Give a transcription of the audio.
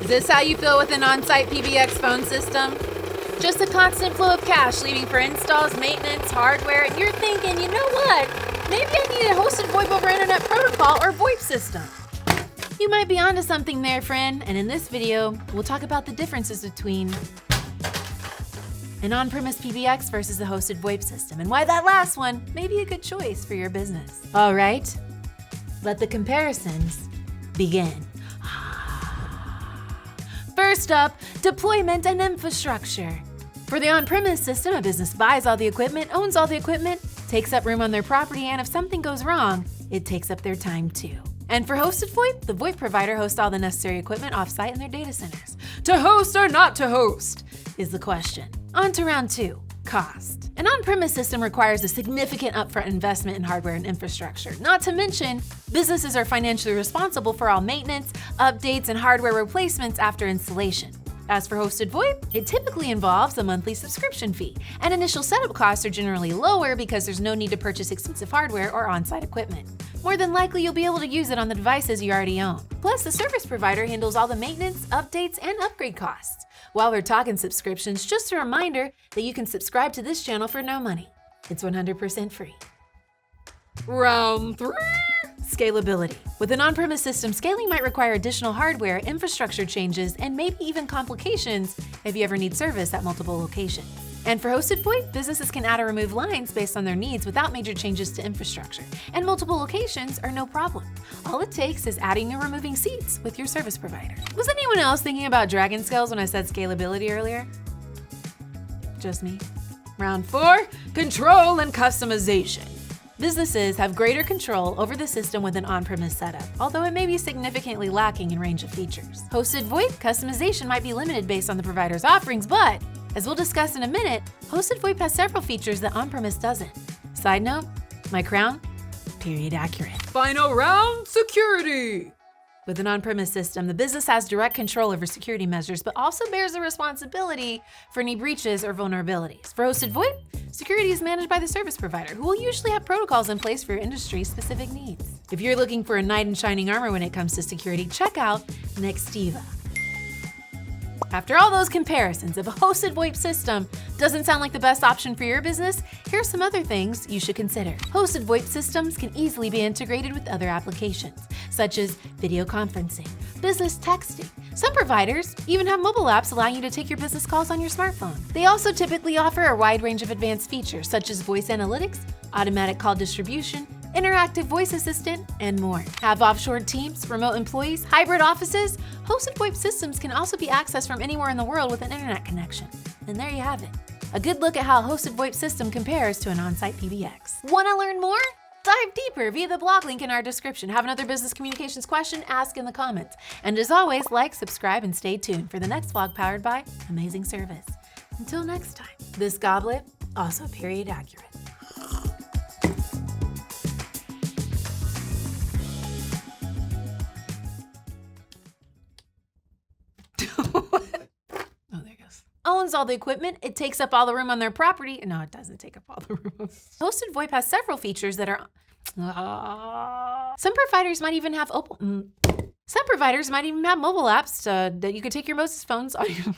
this how you feel with an on-site PBX phone system? Just a constant flow of cash leaving for installs, maintenance, hardware, and you're thinking, you know what? Maybe I need a hosted VoIP over Internet Protocol or VoIP system. You might be onto something there, friend, and in this video, we'll talk about the differences between an on-premise PBX versus a hosted VoIP system, and why that last one may be a good choice for your business. All right, let the comparisons begin. First up, deployment and infrastructure. For the on-premise system, a business buys all the equipment, owns all the equipment, takes up room on their property, and if something goes wrong, it takes up their time too. And for hosted VoIP, the VoIP provider hosts all the necessary equipment offsite in their data centers. To host or not to host is the question. On to round two, cost. An on-premise system requires a significant upfront investment in hardware and infrastructure. Not to mention, businesses are financially responsible for all maintenance, updates, and hardware replacements after installation. As for hosted VoIP, it typically involves a monthly subscription fee, and initial setup costs are generally lower because there's no need to purchase expensive hardware or on-site equipment. More than likely, you'll be able to use it on the devices you already own. Plus, the service provider handles all the maintenance, updates, and upgrade costs. While we're talking subscriptions, just a reminder that you can subscribe to this channel for no money. It's 100% free. Round 3. Scalability. With an on-premise system, scaling might require additional hardware, infrastructure changes, and maybe even complications if you ever need service at multiple locations. And for hosted VoIP, businesses can add or remove lines based on their needs without major changes to infrastructure. And multiple locations are no problem. All it takes is adding or removing seats with your service provider. Was anyone else thinking about dragon scales when I said scalability earlier? Just me. Round 4, control and customization. Businesses have greater control over the system with an on-premise setup, although it may be significantly lacking in range of features. Hosted VoIP customization might be limited based on the provider's offerings, but as we'll discuss in a minute, hosted VoIP has several features that on-premise doesn't. Side note, my crown, period accurate. Final round, security. With an on-premise system, the business has direct control over security measures, but also bears the responsibility for any breaches or vulnerabilities. For hosted VoIP, security is managed by the service provider, who will usually have protocols in place for your industry's specific needs. If you're looking for a knight in shining armor when it comes to security, check out Nextiva. After all those comparisons, if a hosted VoIP system doesn't sound like the best option for your business, here's some other things you should consider. Hosted VoIP systems can easily be integrated with other applications, such as video conferencing, business texting. Some providers even have mobile apps allowing you to take your business calls on your smartphone. They also typically offer a wide range of advanced features, such as voice analytics, automatic call distribution, interactive voice assistant, and more. Have offshore teams, remote employees, hybrid offices? Hosted VoIP systems can also be accessed from anywhere in the world with an internet connection. And there you have it. A good look at how a hosted VoIP system compares to an on-site PBX. Want to learn more? Dive deeper via the blog link in our description. Have another business communications question? Ask in the comments. And as always, like, subscribe, and stay tuned for the next vlog powered by Amazing Service. Until next time, this goblet, also period accurate. Owns all the equipment, it takes up all the room on their property. No, it doesn't take up all the room. Hosted VoIP has several features that are... Some providers might even have mobile apps that you could take your most phones on your...